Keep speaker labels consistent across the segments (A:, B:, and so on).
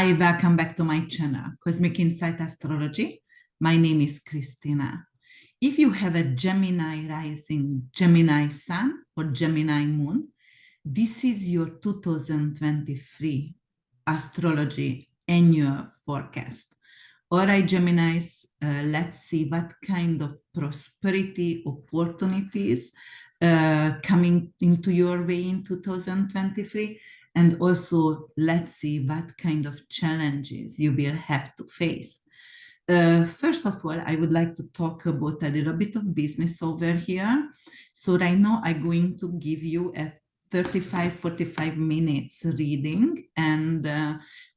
A: Hi, welcome back to my channel, Cosmic Insight Astrology. My name is Christina. If you have a Gemini rising, Gemini sun, or Gemini moon, this is your 2023 astrology annual forecast. All right, Geminis, let's see what kind of prosperity opportunities coming into your way in 2023. And also, let's see what kind of challenges you will have to face. First of all, I would like to talk about a little bit of business over here. So right now, I'm going to give you a 45 minutes reading, and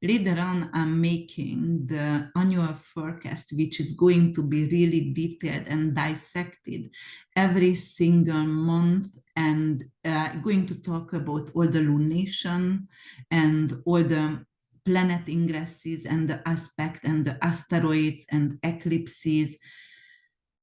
A: later on I'm making the annual forecast, which is going to be really detailed and dissected every single month, and going to talk about all the lunation and all the planet ingresses and the aspect and the asteroids and eclipses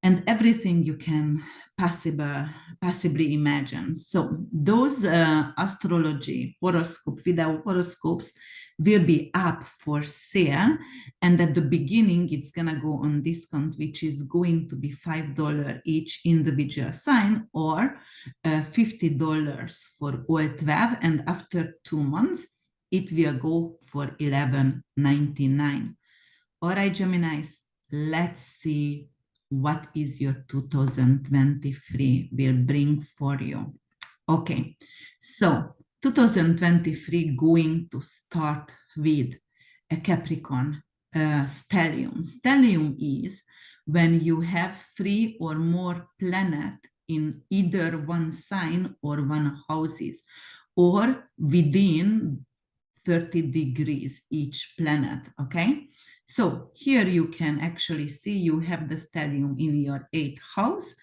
A: and everything you can possibly imagine. So those astrology video horoscopes will be up for sale, and at the beginning it's gonna go on discount, which is going to be $5 each individual sign, or $50 for all 12, and after 2 months it will go for $11.99. All right, Geminis, let's see what is your 2023 will bring for you. Okay, so 2023 going to start with a Capricorn stellium. Stellium is when you have 3 or more planets in either one sign or one houses, or within 30 degrees each planet, okay? So here you can actually see you have the stellium in your 8th house,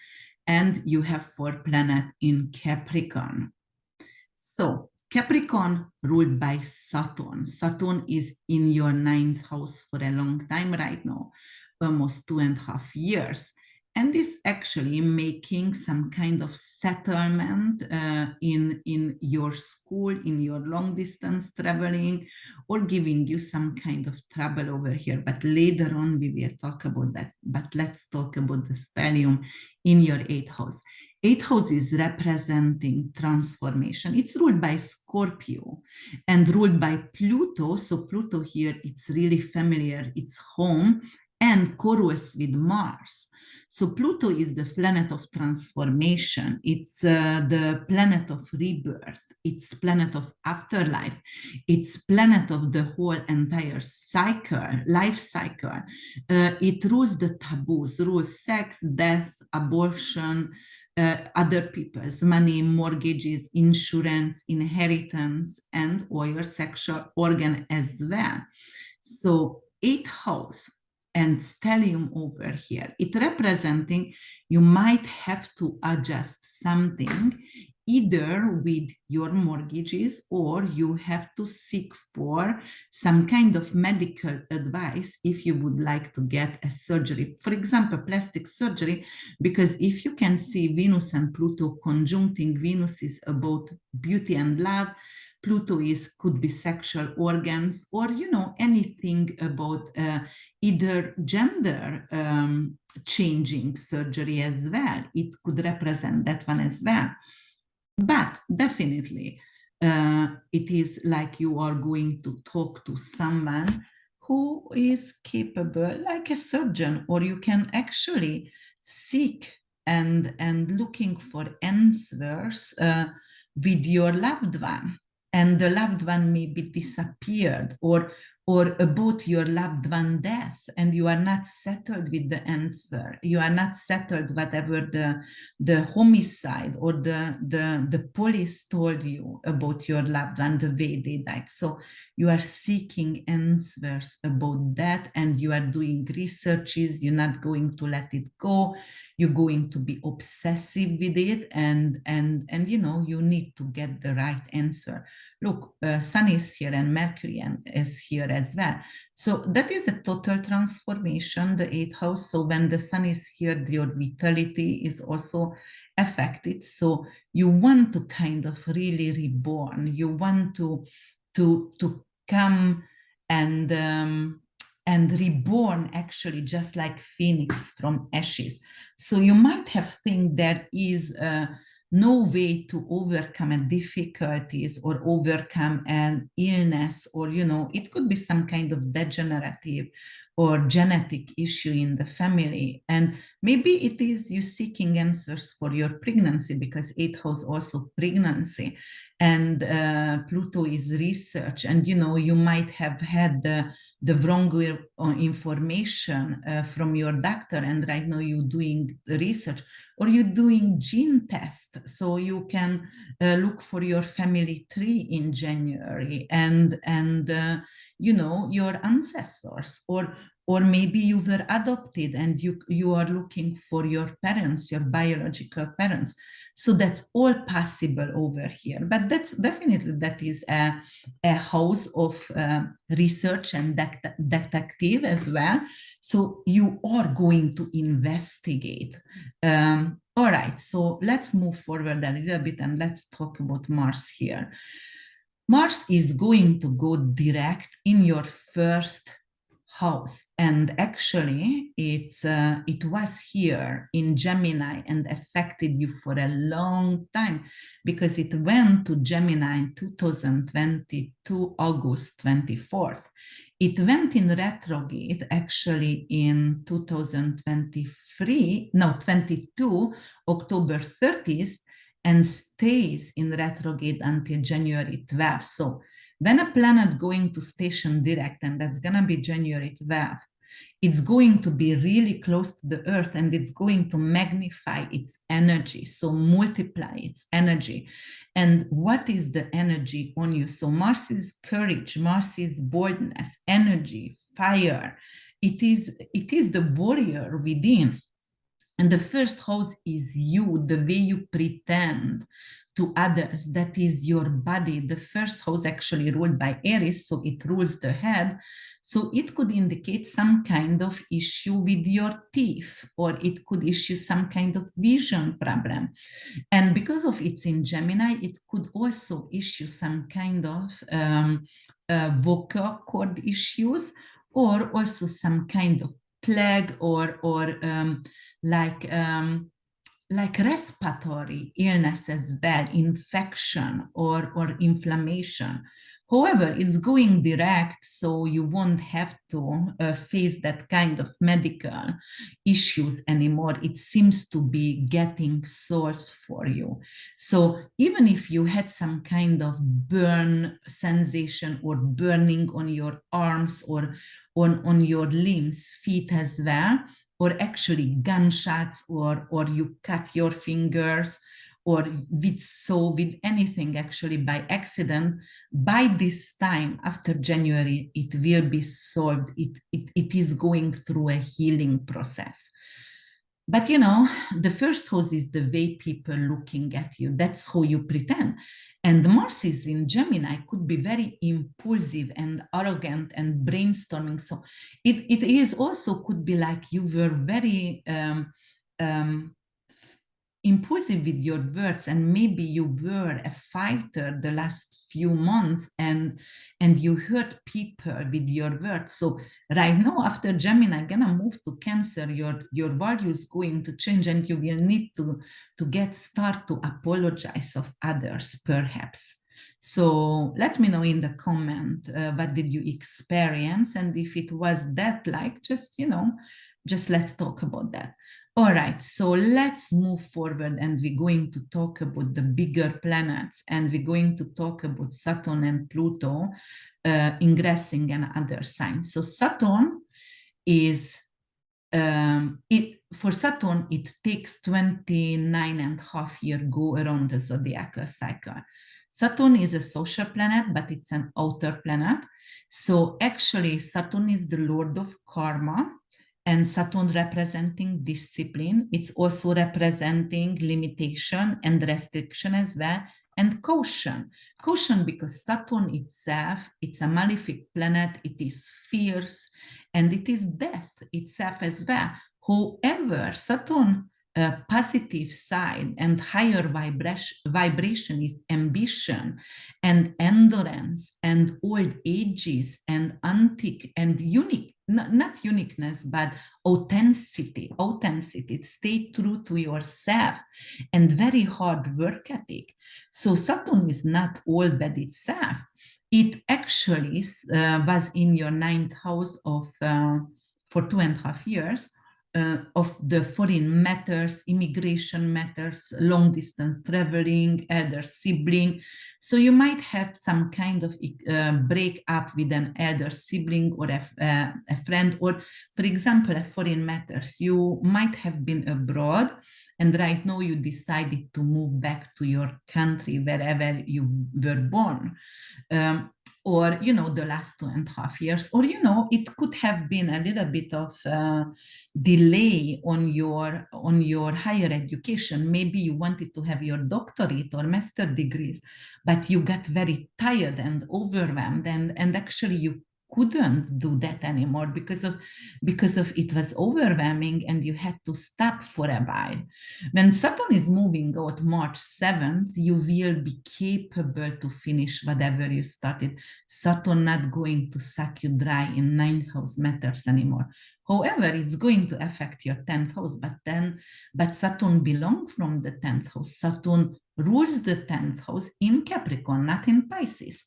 A: and you have 4 planets in Capricorn. So Capricorn ruled by Saturn. Saturn is in your 9th house for a long time right now, almost 2.5 years. And is actually making some kind of settlement in your school, in your long distance traveling, or giving you some kind of trouble over here. But later on we will talk about that. But let's talk about the stellium in your 8th house. 8th house is representing transformation. It's ruled by Scorpio and ruled by Pluto. So Pluto here, it's really familiar, it's home, and chorus with Mars. So Pluto is the planet of transformation. It's the planet of rebirth. It's planet of afterlife. It's planet of the whole entire cycle, life cycle. It rules the taboos, rules sex, death, abortion, other people's money, mortgages, insurance, inheritance, and or your sexual organ as well. So 8th house and stellium over here, it representing you might have to adjust something either with your mortgages, or you have to seek for some kind of medical advice if you would like to get a surgery, for example plastic surgery, because if you can see Venus and Pluto conjuncting, Venus is about beauty and love, Pluto could be sexual organs, or anything about either gender changing surgery as well. It could represent that one as well. But definitely it is like you are going to talk to someone who is capable, like a surgeon, or you can actually seek and looking for answers with your loved one, and the loved one may be disappeared, or about your loved one death, and you are not settled with the answer. You are not settled whatever the homicide or the police told you about your loved one, the way they died. So you are seeking answers about that, and you are doing researches. You're not going to let it go. You're going to be obsessive with it, and you need to get the right answer. Look, Sun is here and Mercury is here as well. So that is a total transformation, the 8th house. So when the Sun is here, your vitality is also affected. So you want to kind of really reborn. You want to come and reborn actually just like phoenix from ashes. So you might have think there is no way to overcome a difficulties or overcome an illness, or it could be some kind of degenerative or genetic issue in the family. And maybe it is you seeking answers for your pregnancy, because it has also pregnancy, and Pluto is research, and you might have had the wrong information from your doctor, and right now you're doing research, or you're doing gene test, so you can look for your family tree in January, and your ancestors, or maybe you were adopted and you are looking for your parents, your biological parents. So that's all possible over here. But that's definitely, that is a house of research and detective as well. So you are going to investigate. All right, so let's move forward a little bit and let's talk about Mars here. Mars is going to go direct in your first house, and actually it was here in Gemini and affected you for a long time, because it went to Gemini in 2022 August 24th. It went in retrograde actually in 22 October 30th, and stays in retrograde until January 12th. So when a planet going to station direct, and that's going to be January 12th, it's going to be really close to the Earth, and it's going to magnify its energy, so multiply its energy. And what is the energy on you? So Mars is courage, Mars is boldness, energy, fire. It is the warrior within. And the first house is you, the way you pretend to others. That is your body. The first house actually ruled by Aries, so it rules the head. So it could indicate some kind of issue with your teeth, or it could issue some kind of vision problem. And because of it's in Gemini, it could also issue some kind of vocal cord issues, or also some kind of plague, or like respiratory illness as well, infection or inflammation. However, it's going direct, so you won't have to face that kind of medical issues anymore. It seems to be getting solved for you. So even if you had some kind of burn sensation or burning on your arms or on your limbs, feet as well, or actually gunshots, or you cut your fingers, or with anything actually by accident, by this time after January, it will be solved. It is going through a healing process. But the first house is the way people looking at you. That's how you pretend. And Mars is in Gemini, could be very impulsive and arrogant and brainstorming. So it is also could be like you were very impulsive with your words, and maybe you were a fighter the last few months, and you hurt people with your words. So right now, after Gemini gonna move to Cancer, your values going to change, and you will need to start to apologize of others, perhaps. So let me know in the comment what did you experience, and if it was that, like, just let's talk about that. All right, so let's move forward, and we're going to talk about the bigger planets, and we're going to talk about Saturn and Pluto ingressing in other signs. So Saturn is, for Saturn, it takes 29.5 years go around the zodiacal cycle. Saturn is a social planet, but it's an outer planet. So actually, Saturn is the lord of karma, and Saturn representing discipline. It's also representing limitation and restriction as well, and caution. Caution because Saturn itself, it's a malefic planet, it is fierce, and it is death itself as well. However, Saturn positive side, and higher vibration is ambition and endurance and old ages and antique and unique, not uniqueness, but authenticity, stay true to yourself, and very hard work ethic. So Saturn is not all bad itself. It actually was in your ninth house of for 2.5 years, of the foreign matters, immigration matters, long distance traveling, elder sibling. So you might have some kind of break up with an elder sibling or a friend, or for example, a foreign matters. You might have been abroad and right now you decided to move back to your country, wherever you were born. Or the last 2.5 years, or it could have been a little bit of delay on your higher education. Maybe you wanted to have your doctorate or master degrees, but you got very tired and overwhelmed, and actually you couldn't do that anymore because of it was overwhelming, and you had to stop for a while. When Saturn is moving out March 7th, you will be capable to finish whatever you started. Saturn not going to suck you dry in ninth house matters anymore. However, it's going to affect your 10th house, but Saturn belongs from the 10th house. Saturn rules the 10th house in Capricorn, not in Pisces.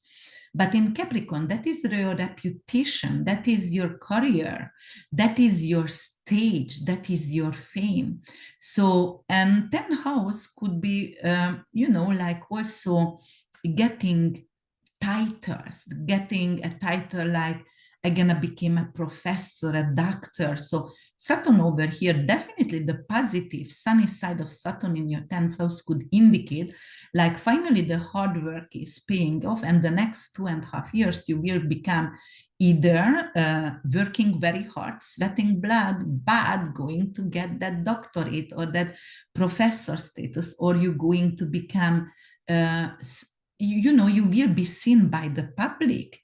A: But in Capricorn, that is your reputation, that is your career, that is your stage, that is your fame. So, and 10th house could be, like also getting titles, getting a title like I'm gonna become a professor, a doctor. So Saturn over here, definitely the positive sunny side of Saturn in your 10th house could indicate like finally the hard work is paying off, and the next 2.5 years you will become either working very hard, sweating blood, but going to get that doctorate or that professor status, or you're going to become you will be seen by the public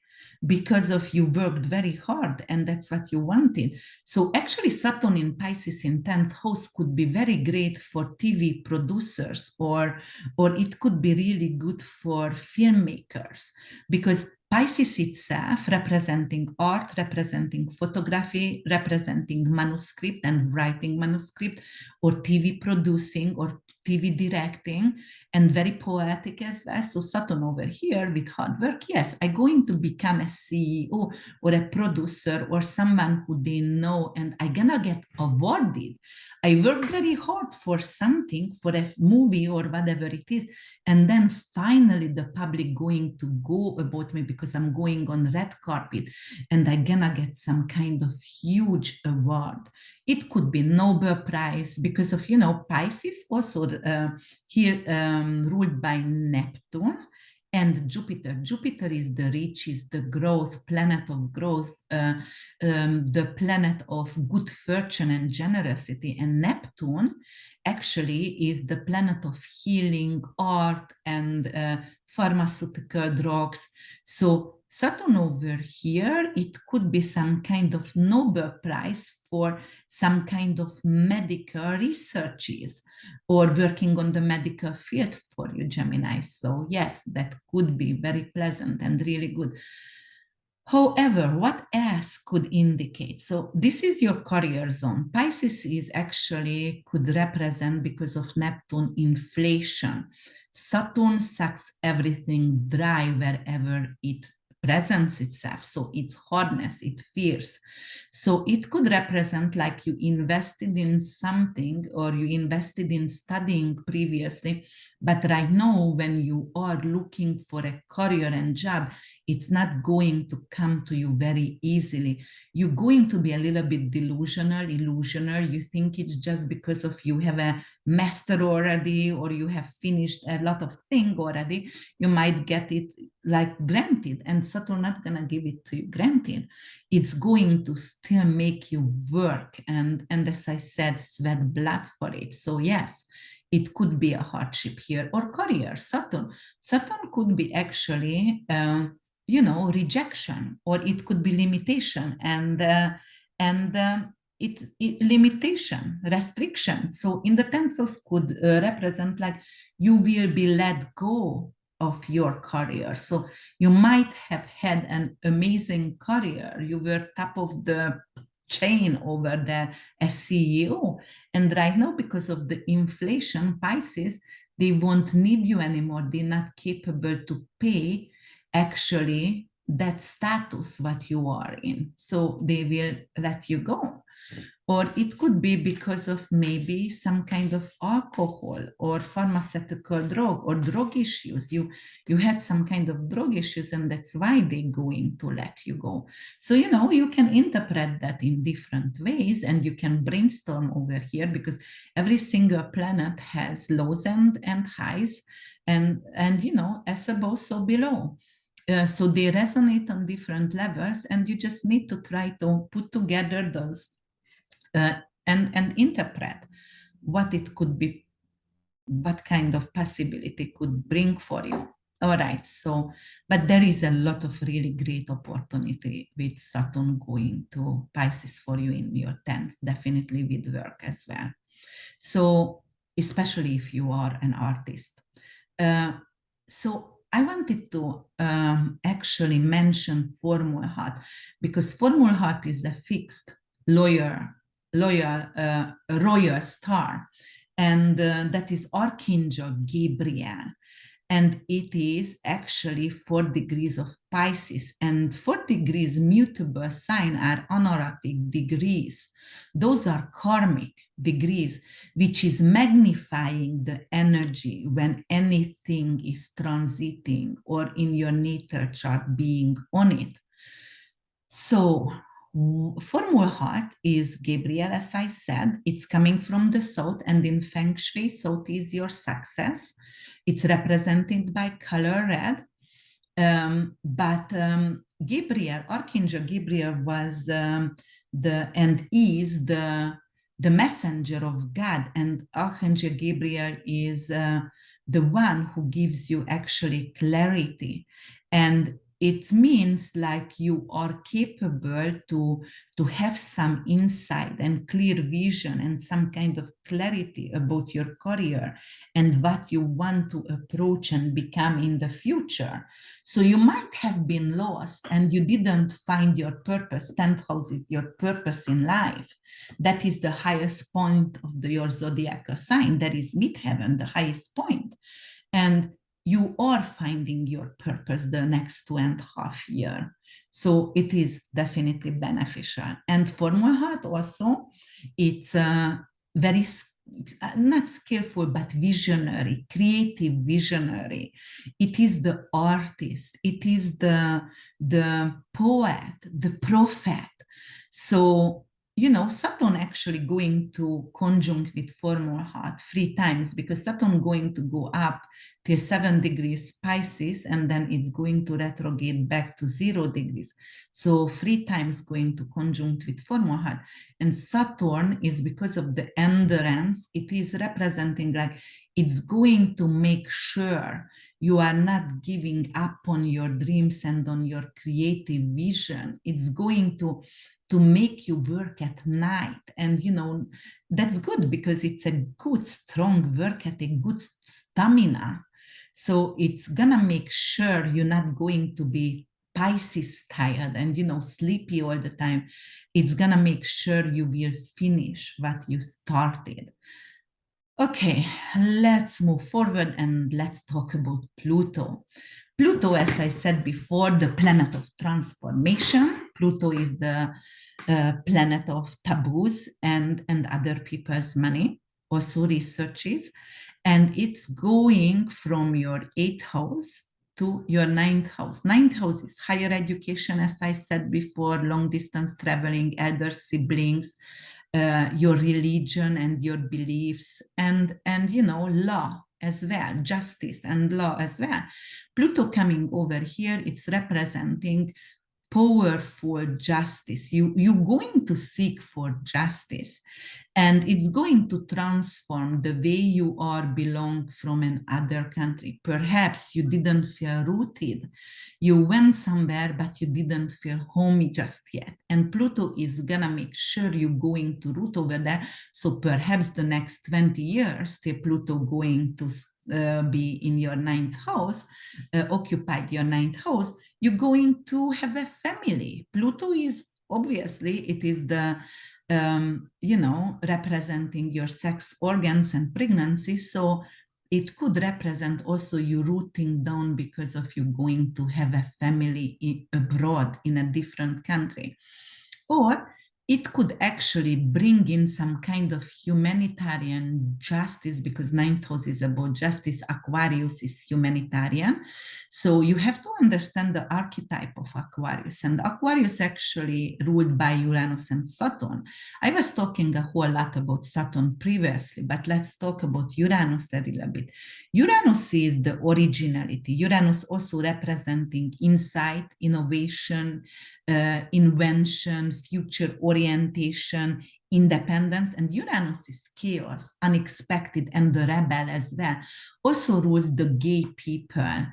A: because of you worked very hard, and that's what you wanted. So actually Saturn in Pisces in 10th house could be very great for TV producers, or it could be really good for filmmakers, because Pisces itself representing art, representing photography, representing manuscript and writing manuscript, or TV producing or TV directing, and very poetic as well. So Saturn over here with hard work, yes, I'm going to become a CEO or a producer or someone who they know, and I'm gonna get awarded. I worked very hard for something, for a movie or whatever it is, and then finally the public going to go about me because I'm going on red carpet and I'm gonna get some kind of huge award. It could be Nobel Prize because of, Pisces also here ruled by Neptune and Jupiter. Jupiter is the riches, the growth, planet of growth, the planet of good fortune and generosity. And Neptune actually is the planet of healing, art, and pharmaceutical drugs. So Saturn over here, it could be some kind of Nobel Prize for some kind of medical researches or working on the medical field for you, Gemini. So yes, that could be very pleasant and really good. However, what else could indicate? So this is your career zone. Pisces is actually could represent, because of Neptune, inflation. Saturn sucks everything dry wherever it presents itself. So it's hardness, it's fierce. So it could represent like you invested in something or you invested in studying previously, but right now when you are looking for a career and job, it's not going to come to you very easily. You're going to be a little bit delusional, illusional. You think it's just because of you have a master already or you have finished a lot of things already, you might get it like granted, and Saturn not gonna give it to you granted. It's going to still make you work and as I said, sweat blood for it. So yes, it could be a hardship here. Or career, Saturn could be actually rejection, or it could be limitation, and limitation, restriction. So in the 10th house could represent like you will be let go of your career. So you might have had an amazing career. You were top of the chain over there as CEO. And right now, because of the inflation, Pisces, they won't need you anymore. They're not capable to pay actually that status what you are in. So they will let you go. Or it could be because of maybe some kind of alcohol or pharmaceutical drug or drug issues. You had some kind of drug issues, and that's why they're going to let you go. So, you can interpret that in different ways, and you can brainstorm over here, because every single planet has lows and highs, and as above, so below. So they resonate on different levels, and you just need to try to put together those and interpret what it could be, what kind of possibility could bring for you. All right, so, but there is a lot of really great opportunity with Saturn going to Pisces for you in your 10th, definitely with work as well. So, especially if you are an artist. So I wanted to actually mention Formula Heart, because Formula Heart is a fixed loyal royal star, and that is Archangel Gabriel, and it is actually 4 degrees of Pisces, and 4 degrees mutable sign are honorific degrees. Those are karmic degrees, which is magnifying the energy when anything is transiting or in your natal chart being on it. So Formula Heart is Gabriel, as I said. It's coming from the south, and in Feng Shui, south is your success. It's represented by color red. But Gabriel, Archangel Gabriel was is the messenger of God, and Archangel Gabriel is the one who gives you actually clarity. And it means like you are capable to have some insight and clear vision and some kind of clarity about your career and what you want to approach and become in the future. So you might have been lost and you didn't find your purpose. 10th house is your purpose in life. That is the highest point of your zodiacal sign. That is midheaven, the highest point. And you are finding your purpose the next 2.5 years. So it is definitely beneficial. And for my heart also, it's very not skillful, but visionary, creative visionary. It is the artist. It is the poet, the prophet. So, Saturn actually going to conjunct with Formula Heart 3 times, because Saturn going to go up till 7 degrees Pisces, and then it's going to retrograde back to 0 degrees. So 3 times going to conjunct with Formula Heart. And Saturn is, because of the endurance, it is representing like it's going to make sure you are not giving up on your dreams and on your creative vision. It's going to make you work at night. And, that's good, because it's a good, strong work ethic, good stamina. So it's gonna make sure you're not going to be Pisces tired and, sleepy all the time. It's gonna make sure you will finish what you started. Okay, let's move forward and let's talk about Pluto. Pluto, as I said before, the planet of transformation. Pluto is the planet of taboos and other people's money, also researches. And it's going from your 8th house to your 9th house. 9th house is higher education, as I said before, long distance traveling, elder siblings, your religion and your beliefs, and law as well, justice and law as well. Pluto coming over here, it's representing powerful justice. You're going to seek for justice, and it's going to transform the way you are belong from another country. Perhaps you didn't feel rooted. You went somewhere, but you didn't feel homey just yet. And Pluto is gonna make sure you're going to root over there. So perhaps the next 20 years, the Pluto going to be in your ninth house, occupied your ninth house, you're going to have a family. Pluto is obviously, it is the representing your sex organs and pregnancy. So it could represent also you rooting down because of you going to have a family abroad in a different country. Or it could actually bring in some kind of humanitarian justice, because ninth house is about justice. Aquarius is humanitarian. So you have to understand the archetype of Aquarius. And Aquarius actually ruled by Uranus and Saturn. I was talking a whole lot about Saturn previously, but let's talk about Uranus a little bit. Uranus is the originality. Uranus also representing insight, innovation, invention, future orientation, independence. And Uranus is chaos, unexpected, and the rebel as well. Also rules the gay people.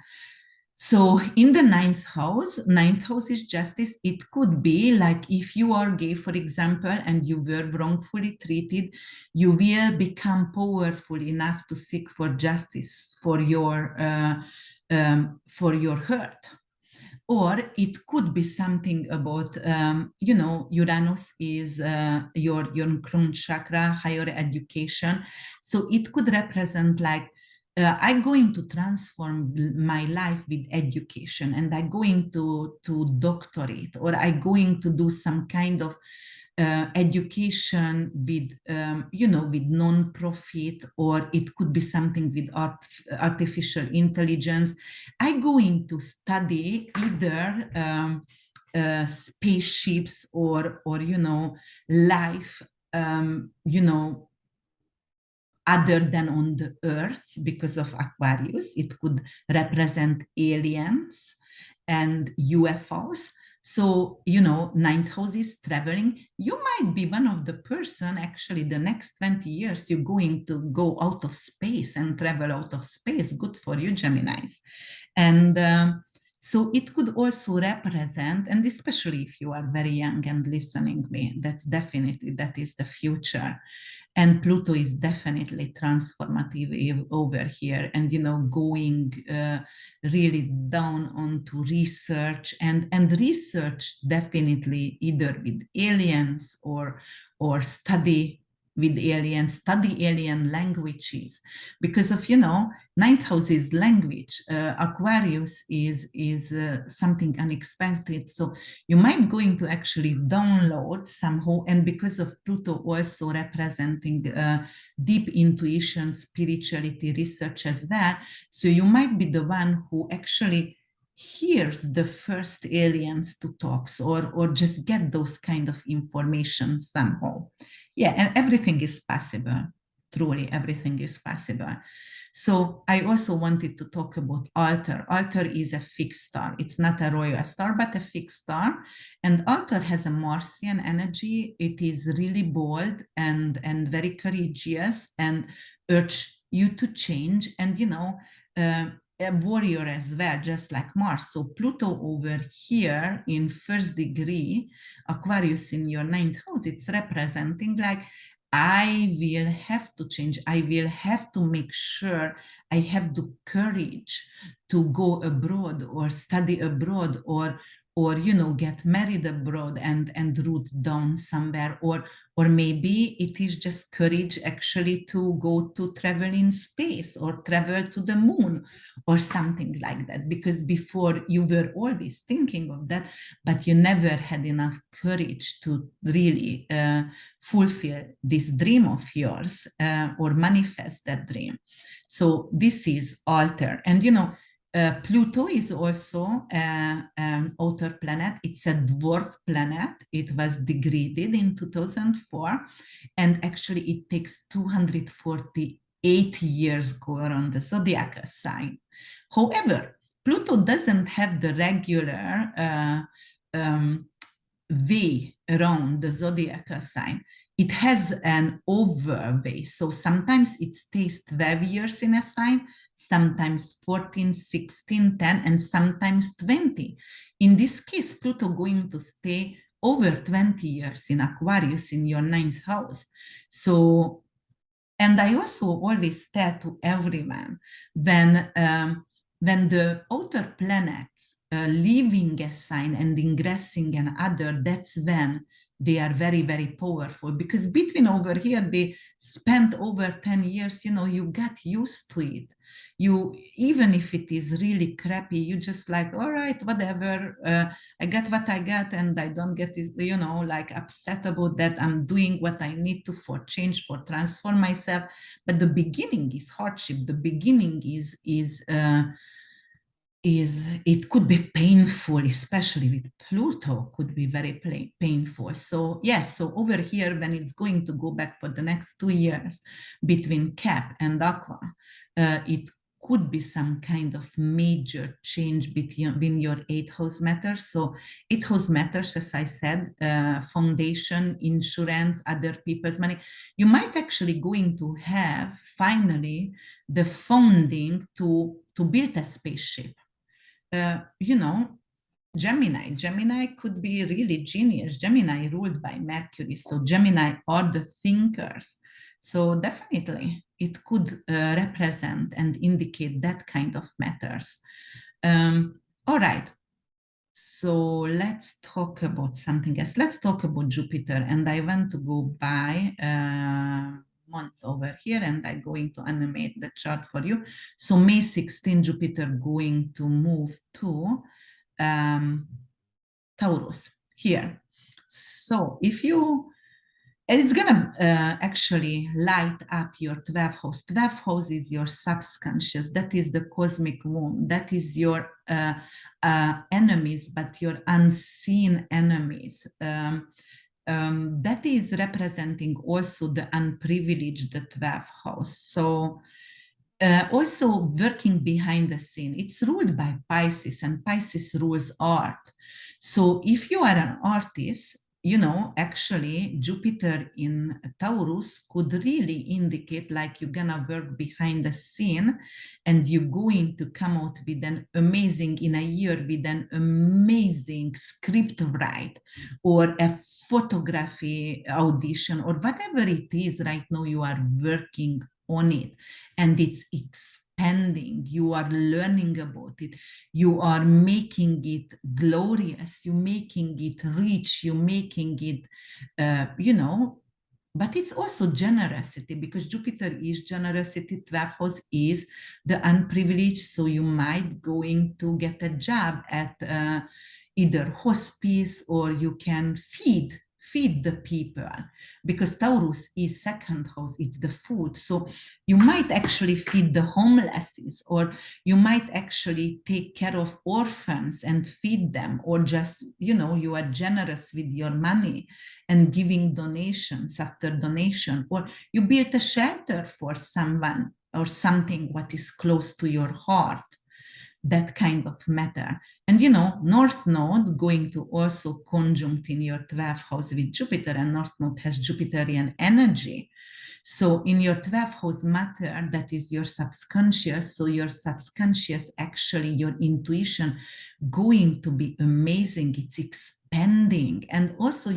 A: So in the ninth house is justice. It could be like if you are gay, for example, and you were wrongfully treated, you will become powerful enough to seek for justice for your hurt. Or it could be something about, Uranus is your crown chakra, higher education. So it could represent like, I'm going to transform my life with education, and I'm going to doctorate, or I'm going to do some kind of education with, with non-profit, or it could be something with artificial intelligence. I'm going to study either spaceships or life, other than on the Earth. Because of Aquarius, it could represent aliens and UFOs. So, ninth house is traveling. You might be one of the person, actually, the next 20 years, you're going to go out of space and travel out of space. Good for you, Geminis. And so it could also represent, and especially if you are very young and listening me, that is the future. And Pluto is definitely transformative over here, and going really down onto research, and research definitely either with aliens or study with aliens, study alien languages, because of ninth house is language. Aquarius is something unexpected, so you might going to actually download somehow. And because of Pluto also representing deep intuition, spirituality, research as well, so you might be the one who actually hears the first aliens to talks, or just get those kind of information somehow. Yeah, and everything is possible. Truly, everything is possible. So I also wanted to talk about Altar. Altar is a fixed star. It's not a royal star, but a fixed star. And Altar has a Martian energy. It is really bold and very courageous, and urge you to change. And, a warrior as well, just like Mars. So Pluto over here in first degree, Aquarius in your ninth house, it's representing like, I will have to change. I will have to make sure I have the courage to go abroad or study abroad, or get married abroad and root down somewhere, or maybe it is just courage actually to go to travel in space or travel to the moon or something like that. Because before you were always thinking of that, but you never had enough courage to really fulfill this dream of yours, or manifest that dream. So this is Altar. And Pluto is also an outer planet. It's a dwarf planet. It was degraded in 2004, and actually it takes 248 years go around the zodiac sign. However, Pluto doesn't have the regular V around the zodiacal sign, it has an overway. So sometimes it stays 12 years in a sign, sometimes 14, 16, 10, and sometimes 20. In this case, Pluto going to stay over 20 years in Aquarius in your ninth house. So, and I also always tell to everyone when the outer planets leaving a sign and ingressing another, that's when they are very, very powerful, because between over here, they spent over 10 years, you get used to it. You, even if it is really crappy, you just like, all right, whatever, I get what I get, and I don't get, like upset about that. I'm doing what I need to for change, for transform myself. But the beginning is hardship. The beginning is it could be painful, especially with Pluto, could be very painful. So yes, so over here, when it's going to go back for the next 2 years between Cap and Aqua, it could be some kind of major change between your 8th house matters. So 8th house matters, as I said, foundation, insurance, other people's money. You might actually going to have finally the funding to build a spaceship. Gemini could be really genius. Gemini ruled by Mercury. So Gemini are the thinkers. So definitely it could represent and indicate that kind of matters. All right. So let's talk about something else. Let's talk about Jupiter. And I want to go by months over here, and I'm going to animate the chart for you. So May 16, Jupiter going to move to Taurus here. So if you, it's gonna actually light up your 12th house. 12th house is your subconscious. That is the cosmic womb. That is your enemies, but your unseen enemies. That is representing also the unprivileged, the 12th house. So also working behind the scene. It's ruled by Pisces, and Pisces rules art. So if you are an artist, actually Jupiter in Taurus could really indicate like you're gonna work behind the scene, and you're going to come out with an amazing, in a year, with an amazing script write, or a photography audition, or whatever it is right now you are working on it, and it's expanding. You are learning about it. You are making it glorious. You're making it rich. You're making it, but it's also generosity, because Jupiter is generosity. 12th house is the unprivileged. So you might going to get a job at either hospice, or you can feed the people, because Taurus is 2nd house, it's the food. So you might actually feed the homeless, or you might actually take care of orphans and feed them, or just, you are generous with your money and giving donations after donation, or you build a shelter for someone or something what is close to your heart. That kind of matter. And North Node going to also conjunct in your 12th house with Jupiter, and North Node has Jupiterian energy. So in your 12th house matter, that is your subconscious. So your subconscious, actually your intuition, going to be amazing. It's expanding. And also,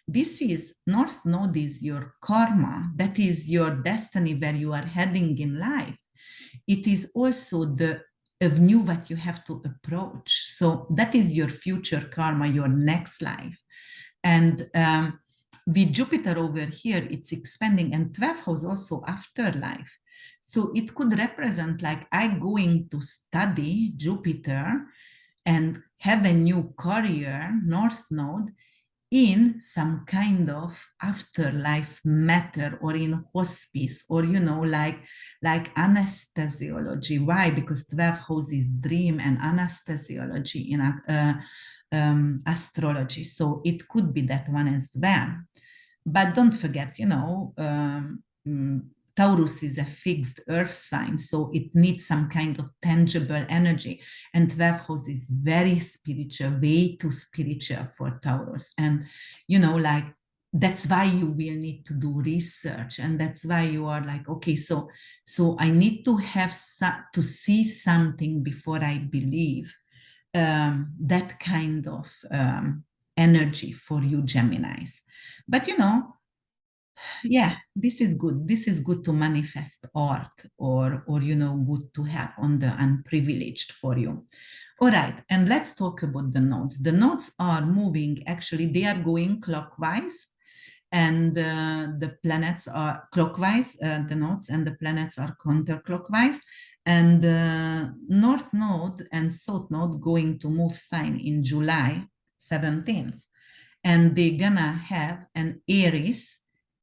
A: this is, North Node is your karma. That is your destiny, where you are heading in life. It is also the avenue that you have to approach. So that is your future karma, your next life. And with Jupiter over here, it's expanding, and 12th house also afterlife. So it could represent like I'm going to study Jupiter and have a new career, North Node, in some kind of afterlife matter, or in hospice, or like anesthesiology. Why? Because 12th house is dream and anesthesiology in astrology. So it could be that one as well. But don't forget, Taurus is a fixed earth sign, so it needs some kind of tangible energy. And 12th house is very spiritual, way too spiritual for Taurus. And, like, that's why you will need to do research. And that's why you are like, okay, so I need to have to see something before I believe. That kind of energy for you, Geminis. But yeah, this is good. This is good to manifest art, or good to have on the unprivileged for you. All right, and let's talk about the nodes. The nodes are moving, actually, they are going clockwise, and the planets are clockwise, the nodes, and the planets are counterclockwise. And North Node and South Node going to move sign in July 17th. And they're gonna have an Aries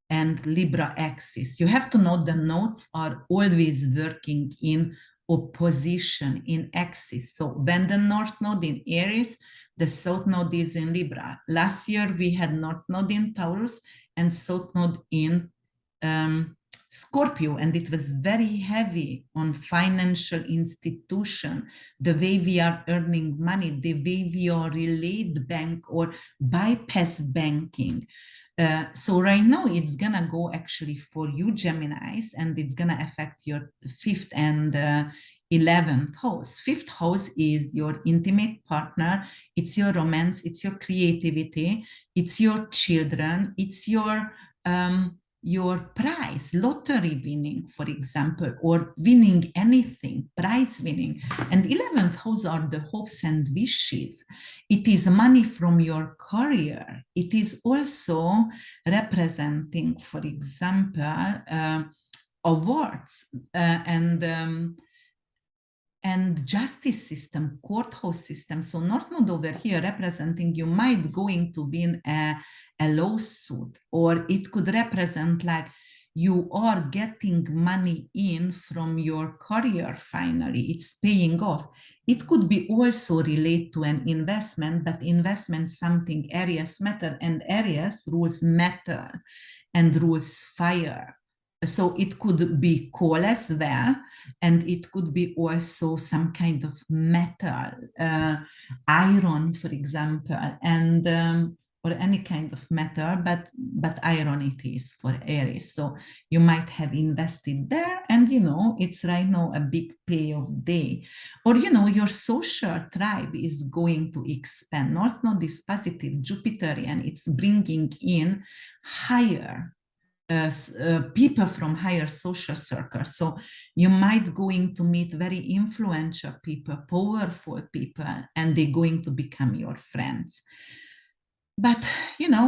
A: and Libra axis. You have to know the nodes are always working in opposition, in axis. So when the North Node in Aries, the South Node is in Libra. Last year we had North Node in Taurus and South Node in Scorpio, and it was very heavy on financial institution, the way we are earning money, the way we are relayed bank or bypass banking. So right now it's gonna go actually for you, Geminis, and it's gonna affect your 5th and 11th house. 5th house is your intimate partner, it's your romance, it's your creativity, it's your children, it's your prize, lottery winning, for example, or winning anything, prize winning. And 11th house are the hopes and wishes. It is money from your career. It is also representing, for example, awards and justice system, courthouse system. So North Node over here representing you might going to win a lawsuit, or it could represent like you are getting money in from your career finally, it's paying off. It could be also related to an investment, but investment something Aries matter, and Aries rules metal and rules fire. So it could be coal as well, and it could be also some kind of metal, iron, for example, and or any kind of metal, but iron it is for Aries. So you might have invested there, and it's right now a big payoff day. Or your social tribe is going to expand. North Node is positive, Jupiterian, it's bringing in higher people from higher social circles. So you might going to meet very influential people, powerful people, and they're going to become your friends. But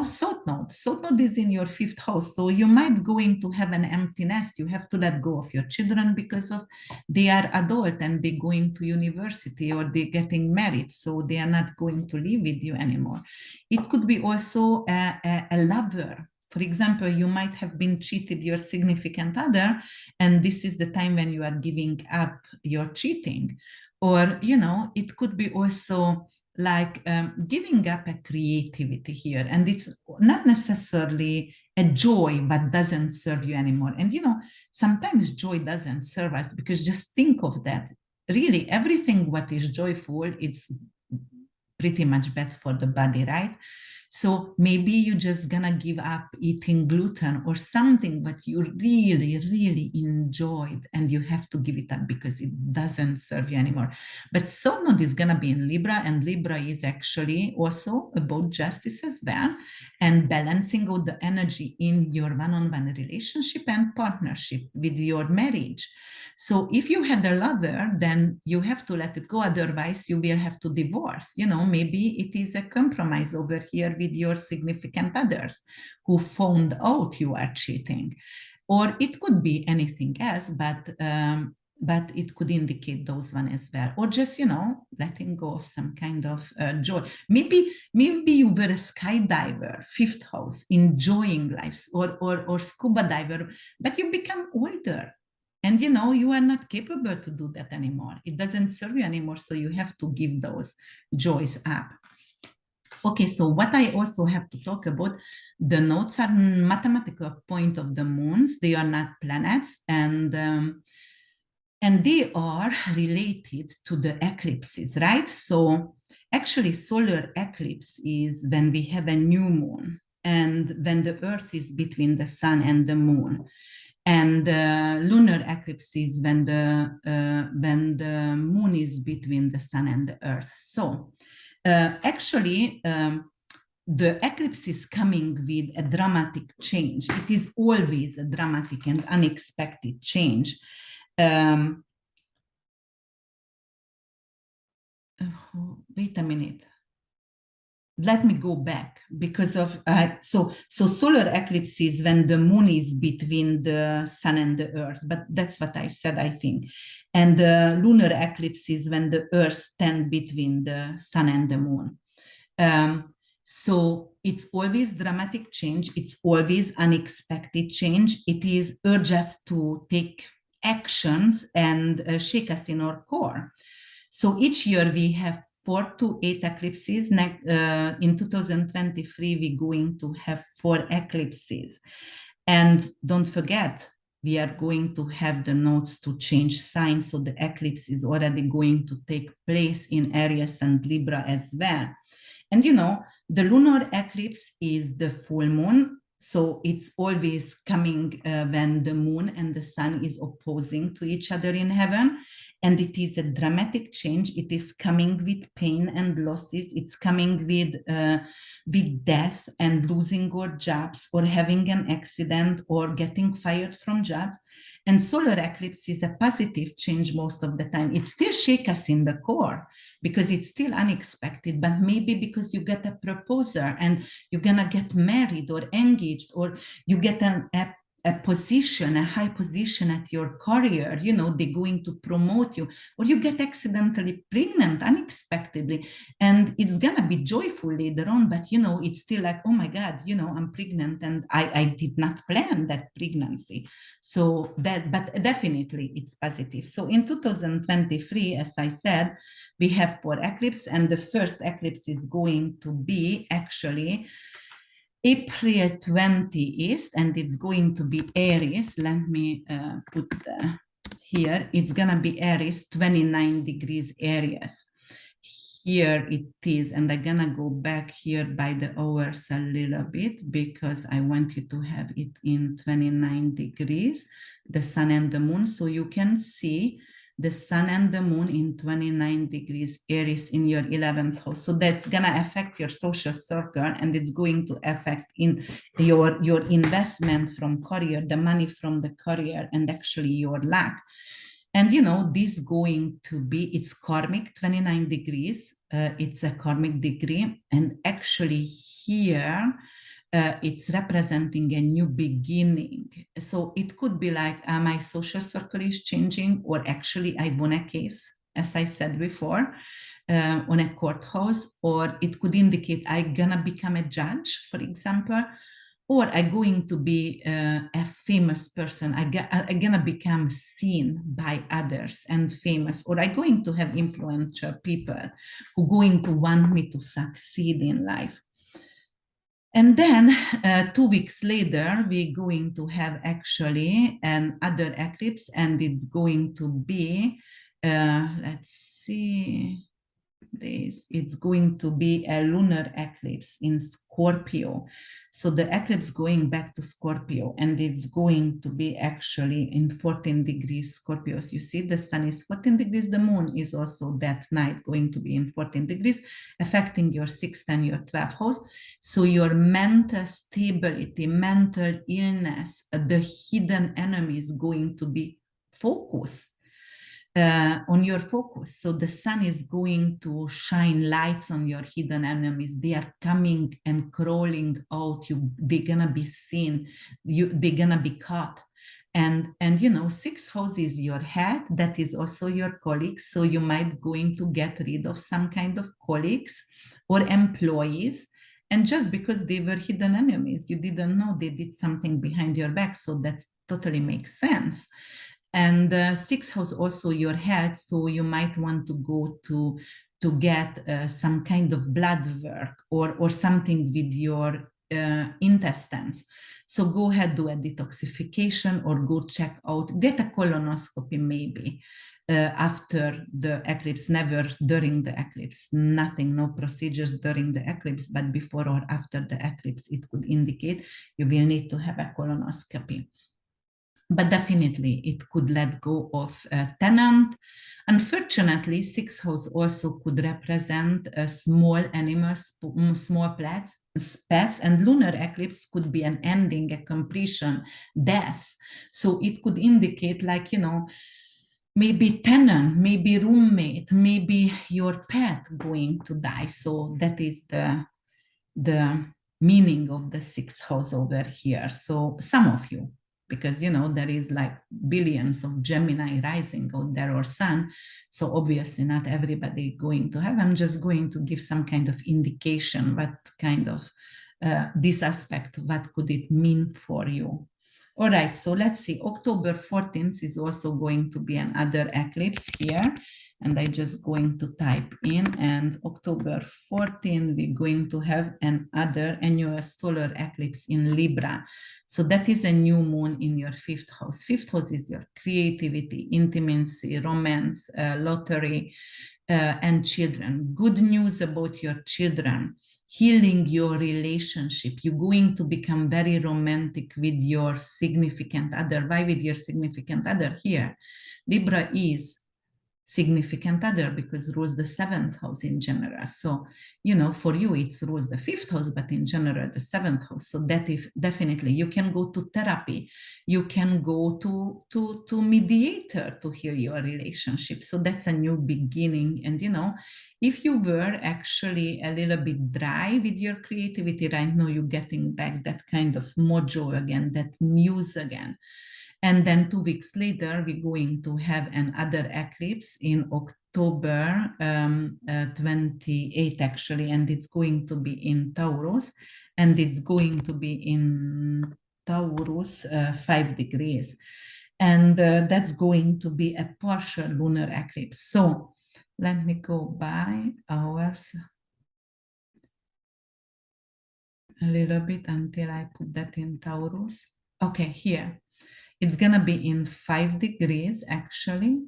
A: South Node is in your 5th house, so you might going to have an empty nest. You have to let go of your children because of they are adult and they're going to university or they're getting married, so they are not going to live with you anymore. It could be also a lover. For example, you might have been cheated your significant other, and this is the time when you are giving up your cheating. Or it could be also like giving up a creativity here, and it's not necessarily a joy but doesn't serve you anymore. And sometimes joy doesn't serve us, because just think of that, really everything what is joyful, it's pretty much bad for the body, right? So maybe you're just gonna give up eating gluten or something that you really, really enjoyed, and you have to give it up because it doesn't serve you anymore. But South Node is gonna be in Libra, and Libra is actually also about justice as well, and balancing out the energy in your one-on-one relationship and partnership with your marriage. So if you had a lover, then you have to let it go, otherwise you will have to divorce. Maybe it is a compromise over here with your significant others who found out you are cheating. Or it could be anything else, but it could indicate those one as well. Or just, letting go of some kind of joy. Maybe you were a skydiver, 5th house, enjoying life, or scuba diver, but you become older. And you are not capable to do that anymore. It doesn't serve you anymore, so you have to give those joys up. Okay, so what I also have to talk about, the nodes are mathematical point of the moons. They are not planets, and they are related to the eclipses, right? So actually, solar eclipse is when we have a new moon and when the Earth is between the sun and the moon. And lunar eclipse is when the moon is between the sun and the Earth. So actually, the eclipse is coming with a dramatic change. It is always a dramatic and unexpected change. Wait a minute. Let me go back because of so solar eclipse is when the moon is between the sun and the earth, but that's what I said, I think. And the lunar eclipse is when the earth stands between the sun and the moon. So it's always dramatic change. It's always unexpected change. It is urge us to take actions and shake us in our core. So each year we have 4 to 8 eclipses. In 2023, we're going to have 4 eclipses. And don't forget, we are going to have the nodes to change signs. So the eclipse is already going to take place in Aries and Libra as well. And the lunar eclipse is the full moon. So it's always coming when the moon and the sun is opposing to each other in heaven. And it is a dramatic change. It is coming with pain and losses. It's coming with death and losing our jobs or having an accident or getting fired from jobs. And solar eclipse is a positive change most of the time. It still shakes us in the core because it's still unexpected, but maybe because you get a proposal and you're gonna get married or engaged, or you get a position, a high position at your career, they're going to promote you, or you get accidentally pregnant unexpectedly, and it's gonna be joyful later on, but it's still like, oh my God, I'm pregnant and I did not plan that pregnancy. So but definitely it's positive. So in 2023, as I said, we have 4 eclipses, and the first eclipse is going to be actually April 20th, and it's going to be Aries. Let me put here. It's gonna be Aries, 29 degrees Aries. Here it is, and I'm gonna go back here by the hours a little bit because I want you to have it in 29 degrees, the sun and the moon, so you can see the sun and the moon in 29 degrees Aries in your 11th house. So that's gonna affect your social circle, and it's going to affect in your investment from career, the money from the career, and actually your luck. And this going to be, it's karmic 29 degrees. It's a karmic degree, and actually here it's representing a new beginning. So it could be like my social circle is changing, or actually I won a case, as I said before, on a courthouse, or it could indicate I'm gonna become a judge, for example, or I'm going to be a famous person. I'm gonna become seen by others and famous, or I'm going to have influential people who going to want me to succeed in life. And then 2 weeks later, we're going to have actually another eclipse, and it's going to be, let's see, it's going to be a lunar eclipse in Scorpio. So the eclipse going back to Scorpio, and it's going to be actually in 14 degrees Scorpio. So you see the sun is 14 degrees, the moon is also that night going to be in 14 degrees, affecting your 6th and your 12th house. So your mental stability, mental illness, the hidden enemy is going to be focused on your focus. So the sun is going to shine lights on your hidden enemies. They are coming and crawling out. They're gonna be seen. They're gonna be caught. And 6th house is your head. That is also your colleagues. So you might going to get rid of some kind of colleagues or employees. And just because they were hidden enemies, you didn't know they did something behind your back. So that totally makes sense. And 6th house also your health, so you might want to go to to get some kind of blood work or something with your intestines. So go ahead, do a detoxification or go check out, get a colonoscopy maybe after the eclipse, never during the eclipse, nothing, no procedures during the eclipse, but before or after the eclipse, it could indicate you will need to have a colonoscopy. But definitely it could let go of a tenant. Unfortunately, sixth house also could represent small animals, small pets, and lunar eclipse could be an ending, a completion, death. So it could indicate, like, you know, maybe tenant, maybe roommate, maybe your pet going to die. So that is the meaning of the sixth house over here. So some of you, because you know there is like billions of Gemini rising out there or sun, so obviously not everybody going to have. I'm just going to give some kind of indication what kind of this aspect, what could it mean for you. All right, so let's see. October 14th is also going to be another eclipse here. And I just going to type in, and October 14, we're going to have another annual solar eclipse in Libra. So that is a new moon in your fifth house. Fifth house is your creativity, intimacy, romance, lottery, and children. Good news about your children. Healing your relationship. You're going to become very romantic with your significant other. Why with your significant other here? Libra is significant other because rules the seventh house in general. So, you know, for you, it's rules the fifth house, but in general, the seventh house. So that is definitely, you can go to therapy. You can go to mediator to heal your relationship. So that's a new beginning. And, you know, if you were actually a little bit dry with your creativity right now, you're getting back that kind of mojo again, that muse again. And then 2 weeks later, we're going to have another eclipse in October 28 actually, and it's going to be in Taurus, and it's going to be in Taurus 5 degrees. And that's going to be a partial lunar eclipse. So let me go by hours a little bit until I put that in Taurus. Okay, here. It's gonna be in 5 degrees actually.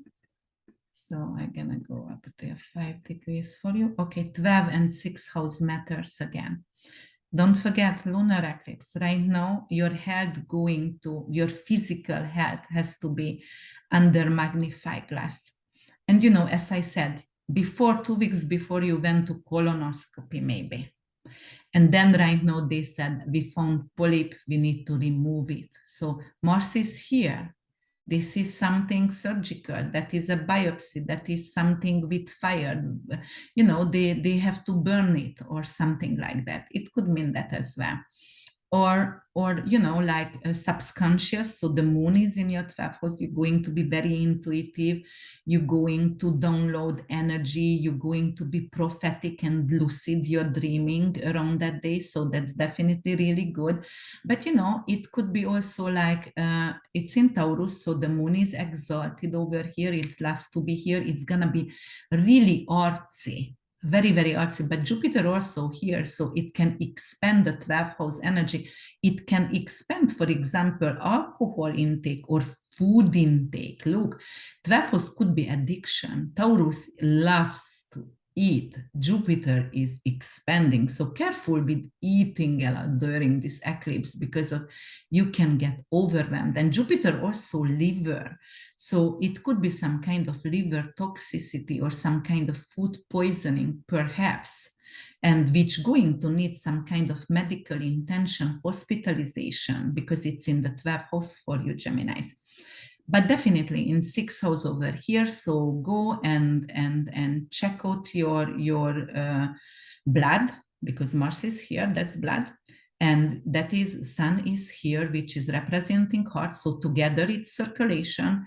A: So I'm gonna go up there 5 degrees for you. Okay, 12 and 6th house matters again. Don't forget lunar eclipse. Right now, your health going to, your physical health has to be under magnify glass. And you know, as I said, before 2 weeks before you went to colonoscopy maybe. And then right now they said, we found polyp, we need to remove it. So Mars is here. This is something surgical. That is a biopsy. That is something with fire. You know, they have to burn it or something like that. It could mean that as well. Or you know, like subconscious. So the moon is in your 12th house. You're going to be very intuitive. You're going to download energy. You're going to be prophetic and lucid. You're dreaming around that day. So that's definitely really good. But you know, it could be also like it's in Taurus. So the moon is exalted over here. It loves to be here. It's gonna be really artsy, very, very artsy, but Jupiter also here, so it can expand the 12th house energy. It can expand, for example, alcohol intake or food intake. Look, 12th house could be addiction. Taurus loves to eat. Jupiter is expanding. So careful with eating a lot during this eclipse because of you can get overwhelmed. And Jupiter also liver. So it could be some kind of liver toxicity or some kind of food poisoning, perhaps, and which going to need some kind of medical intention, hospitalization, because it's in the 12th house for you, Geminis. But definitely in 6th house over here. So go and check out your blood, because Mars is here, that's blood. And that is Sun is here, which is representing heart. So together it's circulation.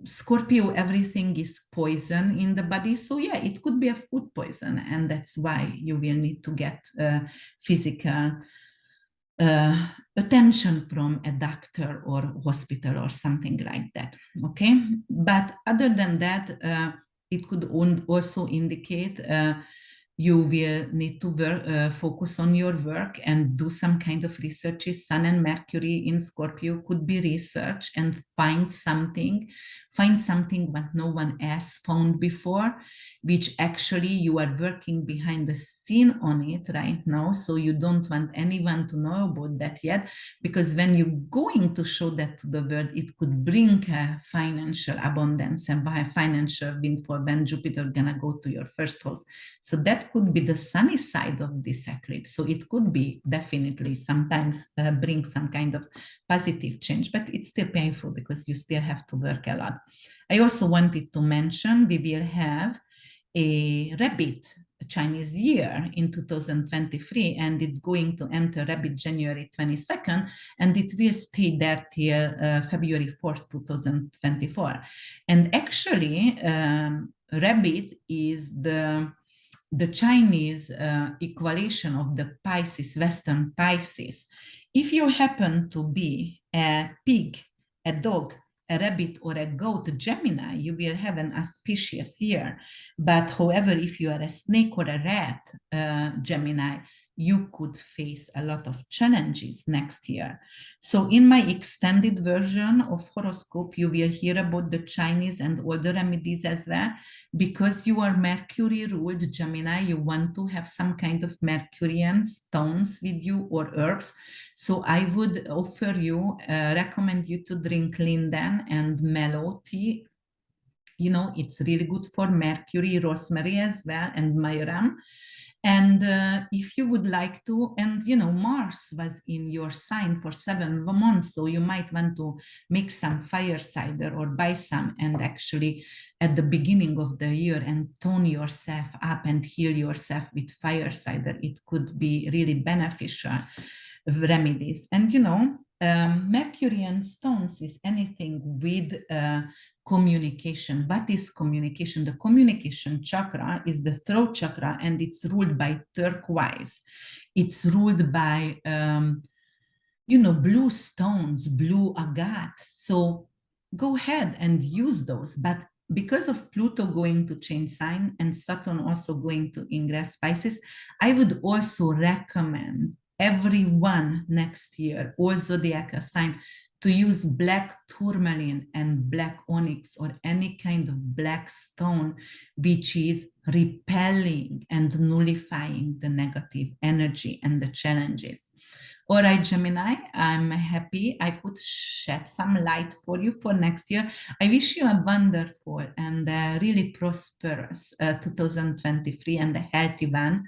A: Scorpio, everything is poison in the body. So yeah, it could be a food poison. And that's why you will need to get physical attention from a doctor or hospital or something like that. Okay. But other than that, it could also indicate you will need to focus on your work and do some kind of research. Sun and Mercury in Scorpio could be research and find something what no one else found before, which actually you are working behind the scene on it right now. So you don't want anyone to know about that yet, because when you're going to show that to the world, it could bring financial abundance and by financial windfall when Jupiter gonna go to your first house. So that could be the sunny side of this eclipse. So it could be definitely sometimes bring some kind of positive change, but it's still painful because you still have to work a lot. I also wanted to mention we will have a rabbit Chinese year in 2023, and it's going to enter rabbit January 22nd, and it will stay there till February 4th, 2024. And actually, rabbit is the Chinese equation of the Pisces, Western Pisces. If you happen to be a pig, a dog, a rabbit, or a goat Gemini, you will have an auspicious year. But however, if you are a snake or a rat Gemini, you could face a lot of challenges next year. So in my extended version of horoscope, you will hear about the Chinese and all the remedies as well. Because you are Mercury ruled Gemini, you want to have some kind of Mercurian stones with you or herbs. So I would recommend you to drink linden and mallow tea. You know, it's really good for Mercury, rosemary as well, and majoram. And if you would like to, and you know, Mars was in your sign for 7 months, so you might want to make some fire cider or buy some and actually at the beginning of the year and tone yourself up and heal yourself with fire cider. It could be really beneficial remedies. And you know, Mercurian stones is anything with communication. What is communication? The communication chakra is the throat chakra, and it's ruled by turquoise. It's ruled by blue stones, blue agate. So go ahead and use those. But because of Pluto going to change sign and Saturn also going to ingress Pisces, I would also recommend everyone next year, all zodiac sign, to use black tourmaline and black onyx or any kind of black stone, which is repelling and nullifying the negative energy and the challenges. All right, Gemini, I'm happy I could shed some light for you for next year. I wish you a wonderful and really prosperous 2023 and a healthy one,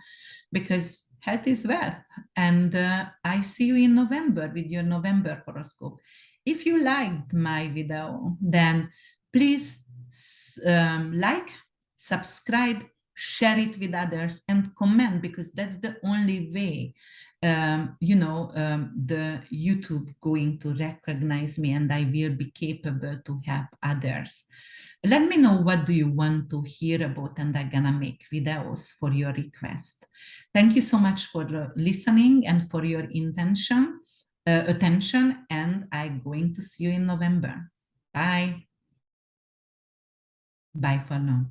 A: because health is wealth. And I see you in November with your November horoscope. If you liked my video, then please like, subscribe, share it with others, and comment, because that's the only way the YouTube going to recognize me and I will be capable to help others. Let me know what do you want to hear about, and I'm gonna make videos for your request. Thank you so much for listening and for your attention, and I'm going to see you in November. Bye. Bye for now.